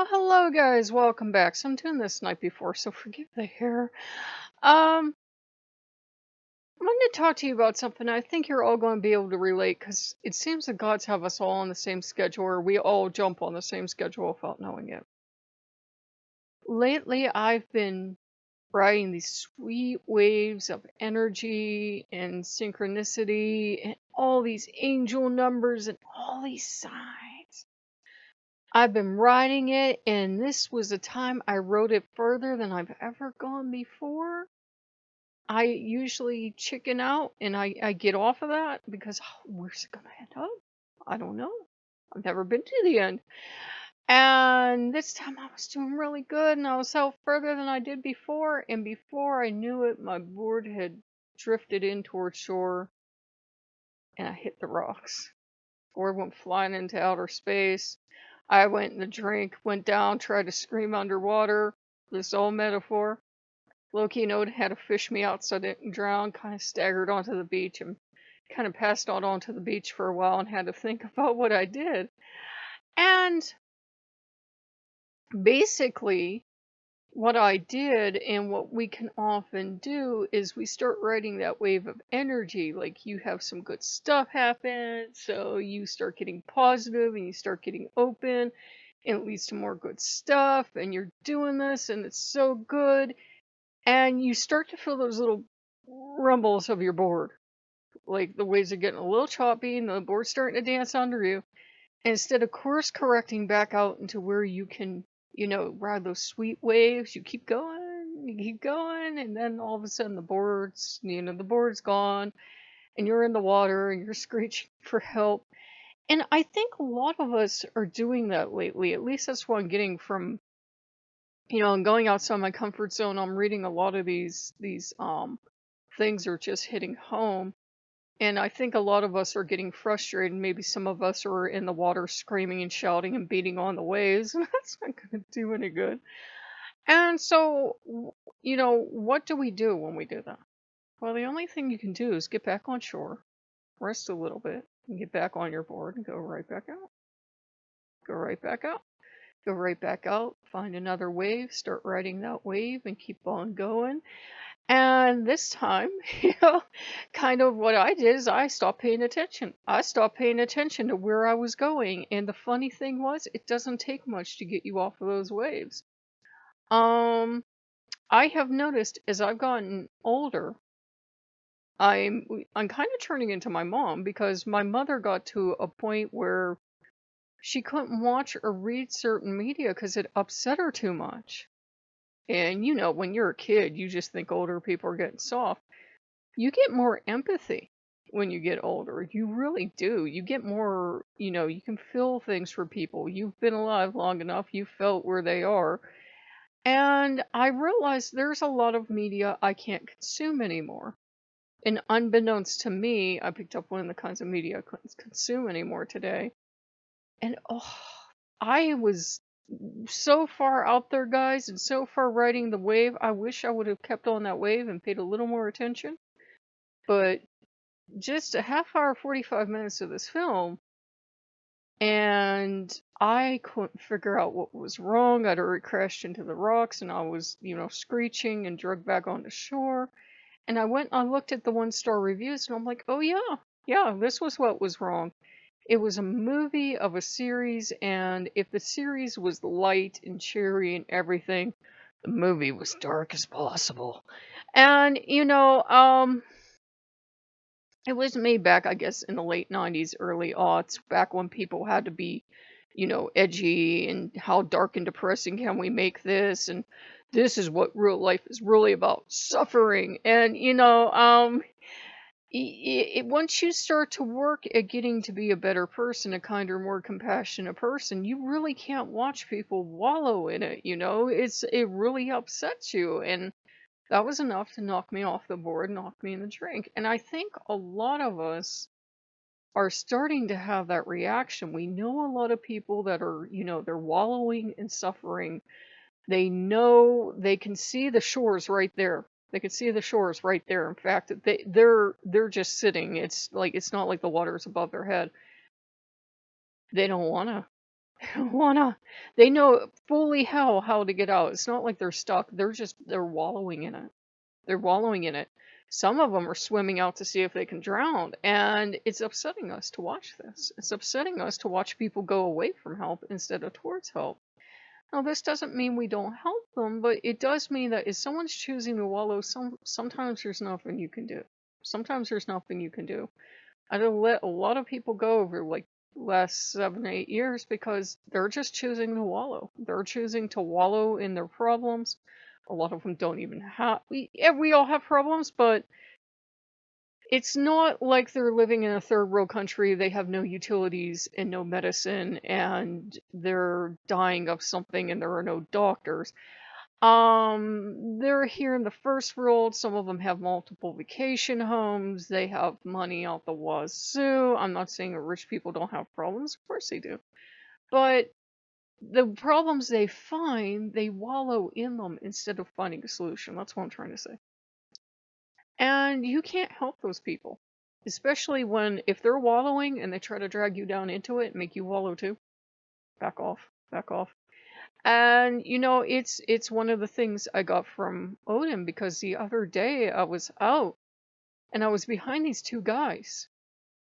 Oh, hello guys, welcome back. So I'm doing this night before, so forgive the hair. Um, I wanted to talk to you about something I think you're all going to be able to relate because it seems that God's have us all on the same schedule, or we all jump on the same schedule without knowing it. Lately, I've been riding these sweet waves of energy and synchronicity and all these angel numbers and all these signs. I've been writing it, and this was a time I wrote it further than I've ever gone before. I usually chicken out and I get off of that because where's it gonna end up? I don't know. I've never been to the end. And this time I was doing really good and I was out further than I did before. And before I knew it, my board had drifted in towards shore and I hit the rocks. Board went flying into outer space. I went in the drink, went down, tried to scream underwater. This is all metaphor. Lokean had to fish me out so I didn't drown, kind of staggered onto the beach and kind of passed out onto the beach for a while and had to think about what I did. And basically, what I did and what we can often do is we start riding that wave of energy. Like you have some good stuff happen, so you start getting positive and you start getting open, and it leads to more good stuff, and you're doing this, and it's so good. And you start to feel those little rumbles of your board. Like the waves are getting a little choppy and the board's starting to dance under you. And instead of course correcting back out into where you can, ride those sweet waves, you keep going, and then all of a sudden the board's gone, and you're in the water and you're screeching for help. And I think a lot of us are doing that lately. At least that's what I'm getting from, I'm going outside my comfort zone. I'm reading a lot of these things are just hitting home. And I think a lot of us are getting frustrated. Maybe some of us are in the water screaming and shouting and beating on the waves. And that's not going to do any good. And so, what do we do when we do that? Well, the only thing you can do is get back on shore, rest a little bit, and get back on your board and go right back out. Go right back out. Go right back out, find another wave, start riding that wave, and keep on going. And this time, kind of what I did is I stopped paying attention. I stopped paying attention to where I was going. And the funny thing was, it doesn't take much to get you off of those waves. Um, I have noticed as I've gotten older, I'm kind of turning into my mom because my mother got to a point where she couldn't watch or read certain media because it upset her too much. And when you're a kid, you just think older people are getting soft. You get more empathy when you get older. You really do. You get more, you can feel things for people. You've been alive long enough, you felt where they are. And I realized there's a lot of media I can't consume anymore. And unbeknownst to me, I picked up one of the kinds of media I couldn't consume anymore today. And I was so far out there, guys, and so far riding the wave. I wish I would have kept on that wave and paid a little more attention. But just a half hour, 45 minutes of this film, and I couldn't figure out what was wrong. I'd already crashed into the rocks and I was, screeching and dragged back onto shore. And I went and I looked at the 1-star reviews and I'm like, oh yeah, this was what was wrong. It was a movie of a series, and if the series was light and cheery and everything, the movie was dark as possible. And, it was made back, I guess, in the late 90s, early aughts, back when people had to be, edgy and how dark and depressing can we make this? And this is what real life is really about, suffering. And, once you start to work at getting to be a better person, a kinder, more compassionate person, you really can't watch people wallow in it, it really upsets you. And that was enough to knock me off the board, knock me in the drink. And I think a lot of us are starting to have that reaction. We know a lot of people that are, they're wallowing in suffering. They know they can see the shores right there. They can see the shores right there. In fact, they're just sitting. It's not like the water is above their head. They don't wanna. wanna they know fully hell how to get out. It's not like they're stuck. They're wallowing in it. They're wallowing in it. Some of them are swimming out to see if they can drown, and it's upsetting us to watch this. It's upsetting us to watch people go away from help instead of towards help. Now, this doesn't mean we don't help them, but it does mean that if someone's choosing to wallow, sometimes there's nothing you can do. Sometimes there's nothing you can do. I don't let a lot of people go over like last 7, 8 years because they're just choosing to wallow. They're choosing to wallow in their problems. A lot of them don't even have. We all have problems, but it's not like they're living in a third world country. They have no utilities and no medicine, and they're dying of something, and there are no doctors. They're here in the first world. Some of them have multiple vacation homes. They have money out the wazoo. I'm not saying that rich people don't have problems. Of course they do. But the problems they find, they wallow in them instead of finding a solution. That's what I'm trying to say. And you can't help those people. Especially when, if they're wallowing and they try to drag you down into it and make you wallow too, back off, back off. And it's one of the things I got from Odin, because the other day I was out and I was behind these two guys.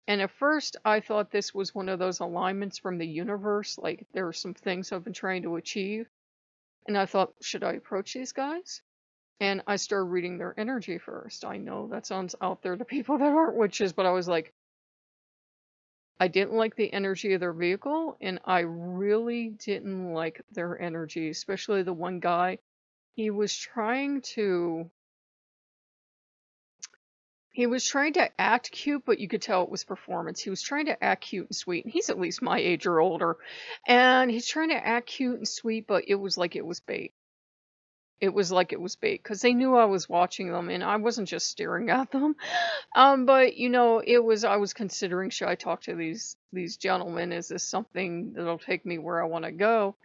And at first I thought this was one of those alignments from the universe, like there are some things I've been trying to achieve. And I thought, should I approach these guys? And I started reading their energy first. I know that sounds out there to people that aren't witches, but I was like, I didn't like the energy of their vehicle, and I really didn't like their energy, especially the one guy. He was trying to he was trying to act cute, but you could tell it was performance. He was trying to act cute and sweet, and he's at least my age or older. And he's trying to act cute and sweet, but it was like it was bait. It was like it was bait, because they knew I was watching them, and I wasn't just staring at them. But I was considering, should I talk to these gentlemen? Is this something that'll take me where I want to go?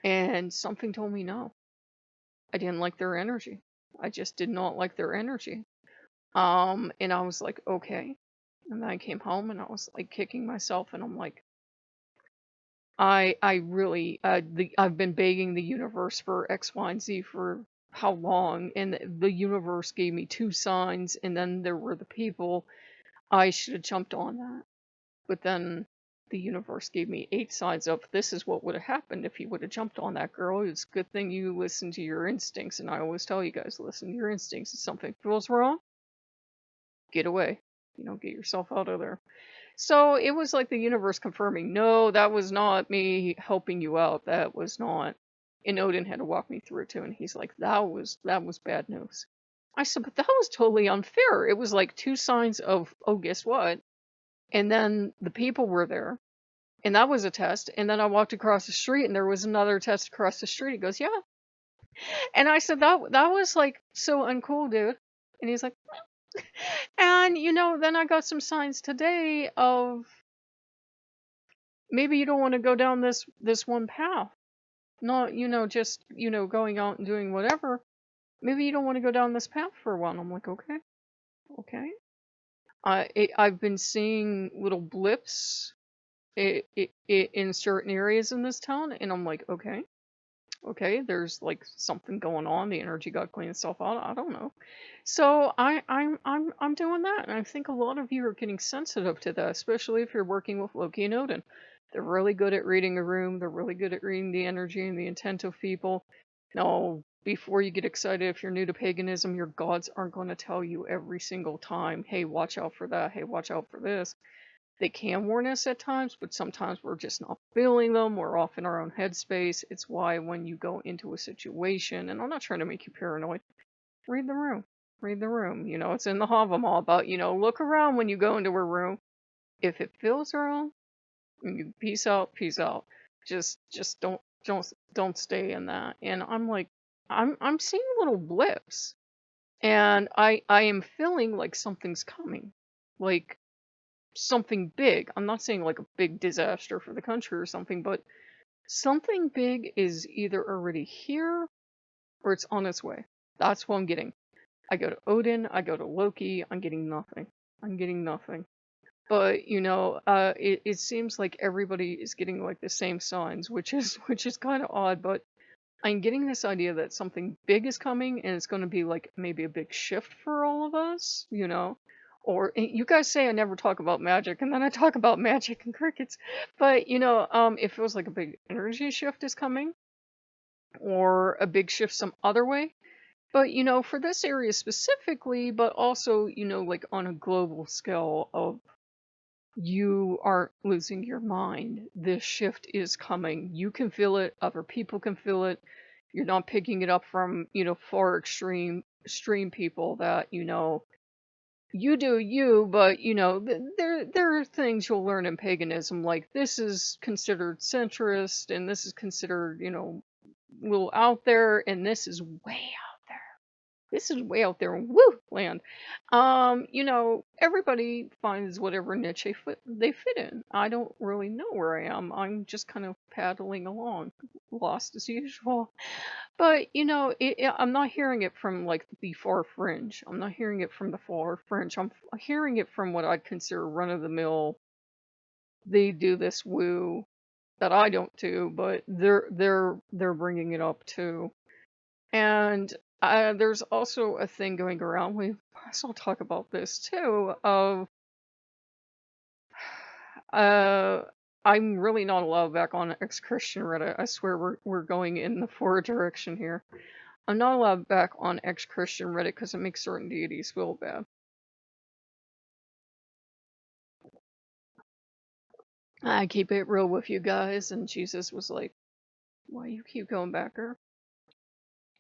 And something told me no. I didn't like their energy. I just did not like their energy. And I was like, okay. And then I came home and I was like kicking myself, and I'm like, I really I've been begging the universe for X, Y, and Z for how long, and the universe gave me 2 signs, and then there were the people. I should have jumped on that. But then the universe gave me 8 signs of, this is what would have happened if you would have jumped on that, girl. It's a good thing you listen to your instincts. And I always tell you guys, listen to your instincts. If something feels wrong, get away. Get yourself out of there. So it was like the universe confirming, no, that was not me helping you out. That was not. And Odin had to walk me through it too. And he's like, that was bad news. I said, but that was totally unfair. It was like 2 signs of, oh, guess what? And then the people were there, and that was a test. And then I walked across the street, and there was another test across the street. He goes, yeah. And I said, that was like so uncool, dude. And he's like, and then I got some signs today of, maybe you don't want to go down this one path. Not, just, going out and doing whatever. Maybe you don't want to go down this path for a while. I'm like, okay, okay. I've been seeing little blips in certain areas in this town, and I'm like, okay, there's like something going on. The energy got cleaned itself out. I don't know. So I'm doing that, and I think a lot of you are getting sensitive to that, especially if you're working with Loki and Odin. They're really good at reading a room. They're really good at reading the energy and the intent of people. Now, before you get excited, if you're new to paganism, your gods aren't going to tell you every single time, hey, watch out for that. Hey, watch out for this. They can warn us at times, but sometimes we're just not feeling them. We're off in our own headspace. It's why when you go into a situation, and I'm not trying to make you paranoid, read the room. Read the room. It's in the Havamal about, look around when you go into a room. If it feels wrong, you peace out, peace out. Just don't stay in that. And I'm like, I'm seeing little blips. And I am feeling like something's coming. Like something big. I'm not saying like a big disaster for the country or something, but something big is either already here or it's on its way. That's what I'm getting. I go to Odin, I go to Loki, I'm getting nothing. I'm getting nothing. But it seems like everybody is getting like the same signs, which is which is kind of odd. But I'm getting this idea that something big is coming, and it's going to be like maybe a big shift for all of us, Or you guys say I never talk about magic, and then I talk about magic and crickets. But it feels like a big energy shift is coming, or a big shift some other way. But for this area specifically, but also like on a global scale of you aren't losing your mind. This shift is coming. You can feel it. Other people can feel it. You're not picking it up from, far extreme people that, you do you, but there are things you'll learn in paganism, like this is considered centrist, and this is considered, a little out there, and this is way out there in woo land. Everybody finds whatever niche they fit in. I don't really know where I am. I'm just kind of paddling along, lost as usual. But I'm not hearing it from like the far fringe. I'm not hearing it from the far fringe. I'm hearing it from what I'd consider run of the mill. They do this woo that I don't do, but they're bringing it up too. And there's also a thing going around. We also talk about this too. Of uh, I'm really not allowed back on ex-Christian Reddit. I swear we're going in the forward direction here. I'm not allowed back on ex-Christian Reddit because it makes certain deities feel bad. I keep it real with you guys, and Jesus was like, "Why you keep going back there?"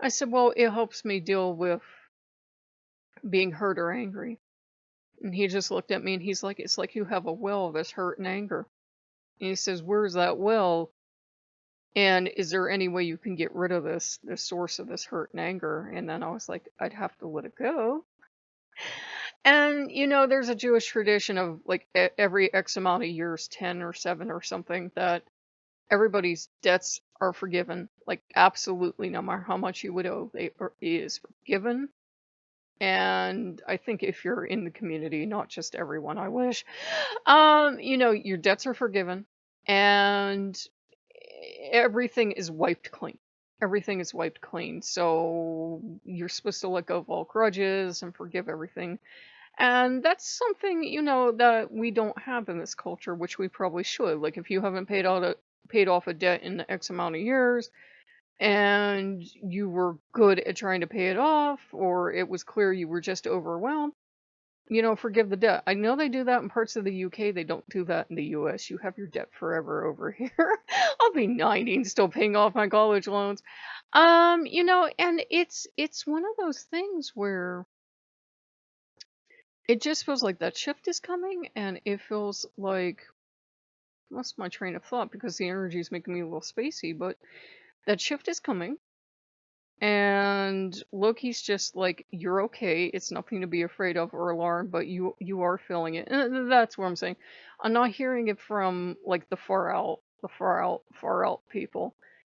I said, "Well, it helps me deal with being hurt or angry." And he just looked at me and he's like, "It's like you have a well that's hurt and anger." And he says, "Where's that well? And is there any way you can get rid of this source of this hurt and anger?" And then I was like, "I'd have to let it go." And there's a Jewish tradition of like every X amount of years, 10 or 7 or something, that everybody's debts are forgiven. Like absolutely, no matter how much you would owe, is forgiven. And I think if you're in the community, not just everyone, I wish, your debts are forgiven, and everything is wiped clean. Everything is wiped clean. So you're supposed to let go of all grudges and forgive everything. And that's something, that we don't have in this culture, which we probably should. Like if you haven't paid off a debt in X amount of years, and you were good at trying to pay it off, or it was clear you were just overwhelmed, forgive the debt. I know they do that in parts of the UK. They don't do that in the US. You have your debt forever over here. I'll be 90 and still paying off my college loans. And it's one of those things where it just feels like that shift is coming, and it feels like I lost my train of thought because the energy is making me a little spacey, but that shift is coming. And Loki's just like, "You're okay. It's nothing to be afraid of or alarmed, but you are feeling it." And that's what I'm saying. I'm not hearing it from like the far out people.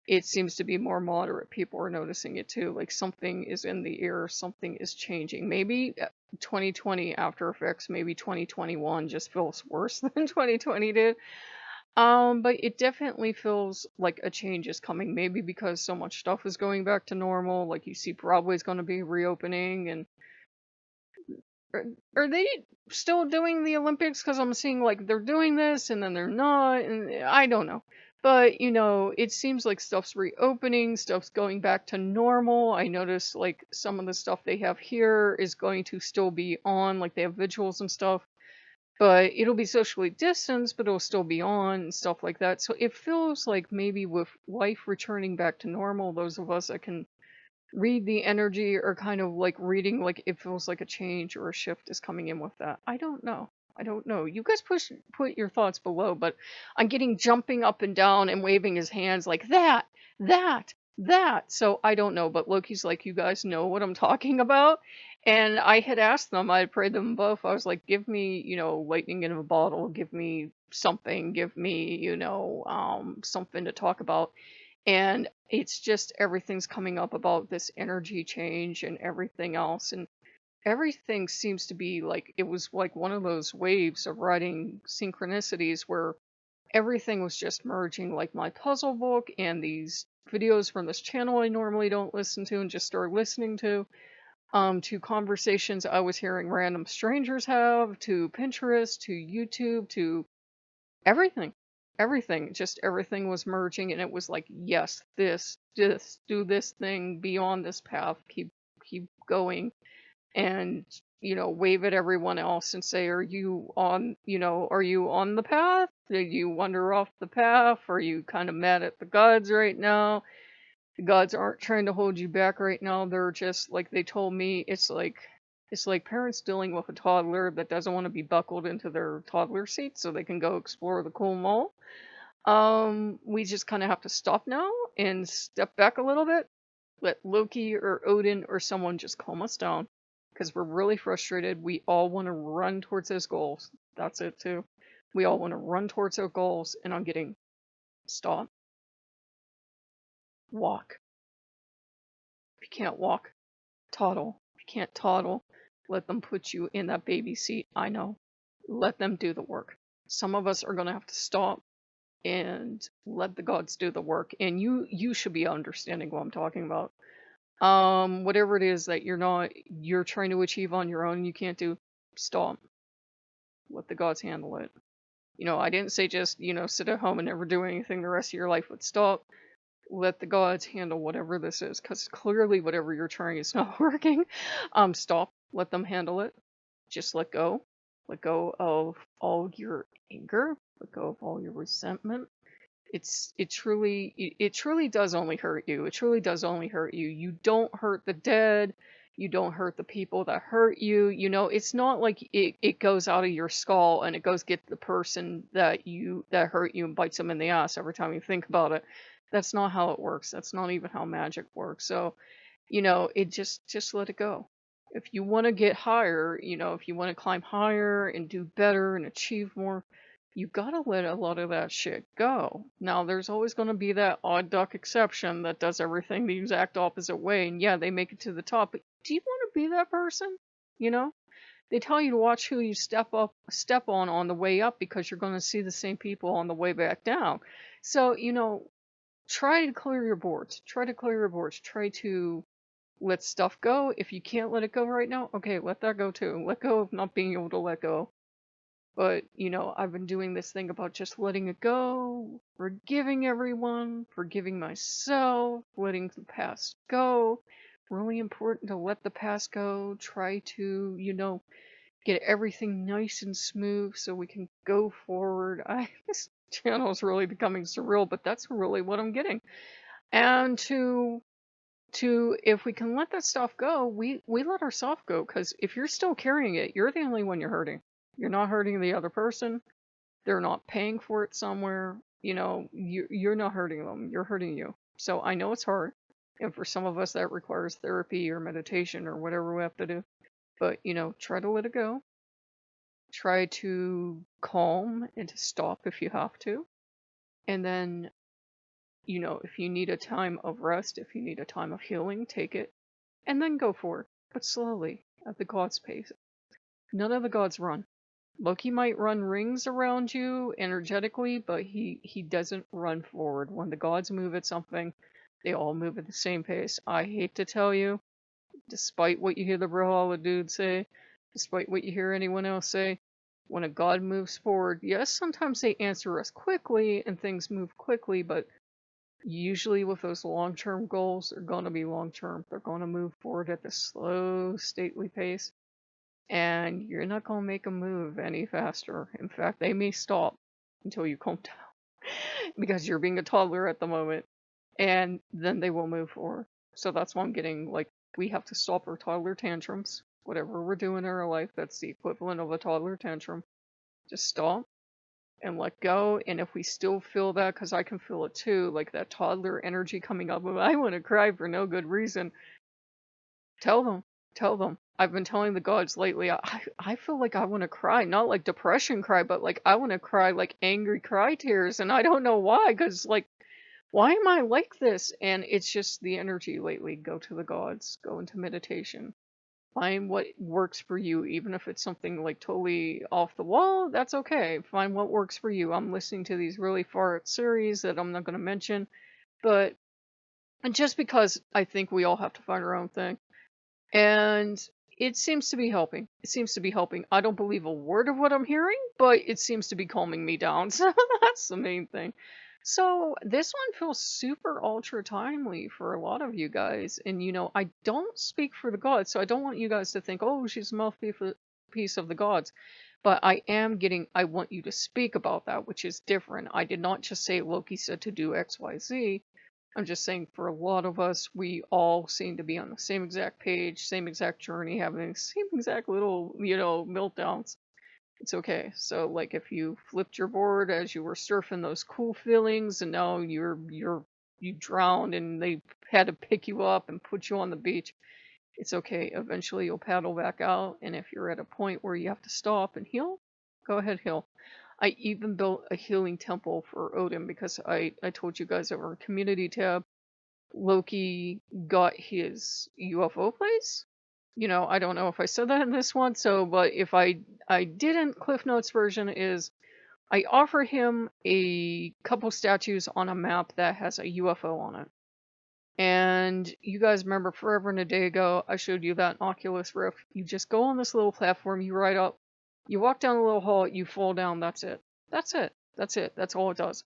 It seems to be more moderate people are noticing it too. Like something is in the air, something is changing. Maybe 2020 after effects, maybe 2021 just feels worse than 2020 did. But it definitely feels like a change is coming. Maybe because so much stuff is going back to normal. Like you see Broadway's going to be reopening, and are, are they still doing the Olympics? Because I'm seeing like they're doing this and then they're not, and I don't know. But it seems like stuff's reopening, stuff's going back to normal. I noticed like some of the stuff they have here is going to still be on, like they have vigils and stuff, but it'll be socially distanced, but it'll still be on and stuff like that. So it feels like maybe with life returning back to normal, those of us that can read the energy are kind of like reading, like it feels like a change or a shift is coming in with that. I don't know. I don't know. You guys put your thoughts below, but I'm getting jumping up and down and waving his hands like that. So I don't know, but Loki's like, "You guys know what I'm talking about." And I had asked them, I had prayed them both. I was like, "Give me, lightning in a bottle, give me something, give me, something to talk about." And it's just everything's coming up about this energy change and everything else. And everything seems to be like it was like one of those waves of writing synchronicities where everything was just merging, like my puzzle book and these videos from this channel I normally don't listen to and just started listening to conversations I was hearing random strangers have, to Pinterest, to YouTube, to everything. Everything, just everything was merging, and it was like, yes, this, do this thing, be on this path, keep going, and wave at everyone else and say, are you on the path? Did you wander off the path? Are you kind of mad at the gods right now? The gods aren't trying to hold you back right now. They're just like they told me. It's like parents dealing with a toddler that doesn't want to be buckled into their toddler seat so they can go explore the cool mall. We just kind of have to stop now and step back a little bit. Let Loki or Odin or someone just calm us down because we're really frustrated. We all want to run towards those goals. That's it too. We all want to run towards our goals, and I'm getting stop, walk. If you can't walk, toddle. If you can't toddle, let them put you in that baby seat. I know. Let them do the work. Some of us are going to have to stop and let the gods do the work. And you should be understanding what I'm talking about. Whatever it is that you're trying to achieve on your own, you can't do, stop. Let the gods handle it. I didn't say just, sit at home and never do anything the rest of your life, but stop. Let the gods handle whatever this is, because clearly whatever you're trying is not working. Stop. Let them handle it. Just let go. Let go of all your anger. Let go of all your resentment. It truly does only hurt you. It truly does only hurt you. You don't hurt the dead. You don't hurt the people that hurt you. It's not like it goes out of your skull and it goes get the person that hurt you and bites them in the ass every time you think about it. That's not how it works. That's not even how magic works. So, it just let it go. If you want to get higher, if you want to climb higher and do better and achieve more, you gotta let a lot of that shit go. Now, there's always gonna be that odd duck exception that does everything the exact opposite way, and yeah, they make it to the top, but do you want to be that person? You know? They tell you to watch who you step on the way up because you're gonna see the same people on the way back down. So, try to clear your boards. Try to clear your boards. Try to let stuff go. If you can't let it go right now, okay, let that go too. Let go of not being able to let go. But, I've been doing this thing about just letting it go, forgiving everyone, forgiving myself, letting the past go. Really important to let the past go. Try to, get everything nice and smooth so we can go forward. This channel is really becoming surreal, but that's really what I'm getting. And if we can let that stuff go, we let ourselves go, because if you're still carrying it, you're the only one you're hurting. You're not hurting the other person. They're not paying for it somewhere. You're not hurting them. You're hurting you. So I know it's hard. And for some of us, that requires therapy or meditation or whatever we have to do. But, try to let it go. Try to calm and to stop if you have to. And then, if you need a time of rest, if you need a time of healing, take it. And then go for it. But slowly, at the god's pace. None of the gods run. Loki might run rings around you energetically, but he doesn't run forward. When the gods move at something, they all move at the same pace. I hate to tell you, despite what you hear the Brawlhalla dude say, despite what you hear anyone else say, when a god moves forward, yes, sometimes they answer us quickly and things move quickly, but usually with those long-term goals, they're going to be long-term. They're going to move forward at the slow, stately pace. And you're not going to make them move any faster. In fact, they may stop until you calm down because you're being a toddler at the moment, and then they will move forward. So that's why I'm getting, like, we have to stop our toddler tantrums. Whatever we're doing in our life, that's the equivalent of a toddler tantrum. Just stop and let go. And if we still feel that, because I can feel it too, like that toddler energy coming up of, I want to cry for no good reason, tell them. Tell them. I've been telling the gods lately, I feel like I want to cry. Not like depression cry, but like I want to cry like angry cry tears. And I don't know why, because like, why am I like this? And it's just the energy lately. Go to the gods. Go into meditation. Find what works for you, even if it's something like totally off the wall, that's okay. Find what works for you. I'm listening to these really far out series that I'm not going to mention, but just because I think we all have to find our own thing. And it seems to be helping. It seems to be helping. I don't believe a word of what I'm hearing, but it seems to be calming me down. So that's the main thing. So this one feels super ultra timely for a lot of you guys. And I don't speak for the gods, so I don't want you guys to think, oh, she's a mouthpiece of the gods. But I want you to speak about that, which is different. I did not just say Loki said to do XYZ. I'm just saying for a lot of us, we all seem to be on the same exact page, same exact journey, having the same exact little, meltdowns. It's okay. So like if you flipped your board as you were surfing those cool feelings and now you drowned and they had to pick you up and put you on the beach, it's okay. Eventually you'll paddle back out, and if you're at a point where you have to stop and heal, go ahead, heal. I even built a healing temple for Odin because I told you guys over a community tab, Loki got his UFO place. I don't know if I said that in this one, but if I didn't, Cliff Notes version is I offer him a couple statues on a map that has a UFO on it. And you guys remember forever and a day ago, I showed you that Oculus Rift. You just go on this little platform, you ride up, you walk down a little hall, you fall down, that's it. That's it. That's it. That's all it does.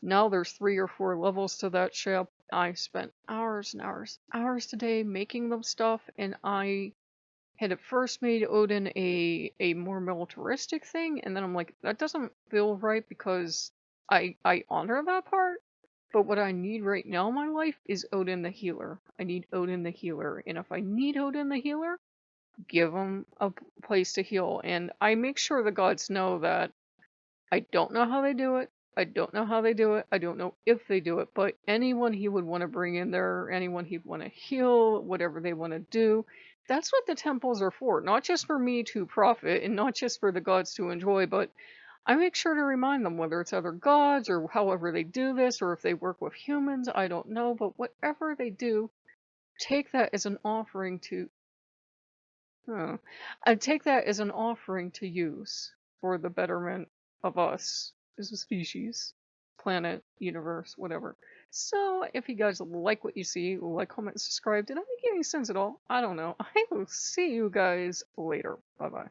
Now there's 3 or 4 levels to that ship. I spent hours and hours today making them stuff, and I had at first made Odin a more militaristic thing, and then I'm like, that doesn't feel right because I honor that part. But what I need right now in my life is Odin the healer. I need Odin the healer. And if I need Odin the healer, give him a place to heal. And I make sure the gods know that I don't know how they do it. I don't know how they do it. I don't know if they do it. But anyone he would want to bring in there, anyone he'd want to heal, whatever they want to do, that's what the temples are for. Not just for me to profit and not just for the gods to enjoy, but I make sure to remind them, whether it's other gods or however they do this, or if they work with humans, I don't know, but whatever they do, take that as an offering to, I take that as an offering to use for the betterment of us as a species, planet, universe, whatever. So if you guys like what you see, like, comment, subscribe. Did I make any sense at all? I don't know. I will see you guys later. Bye bye.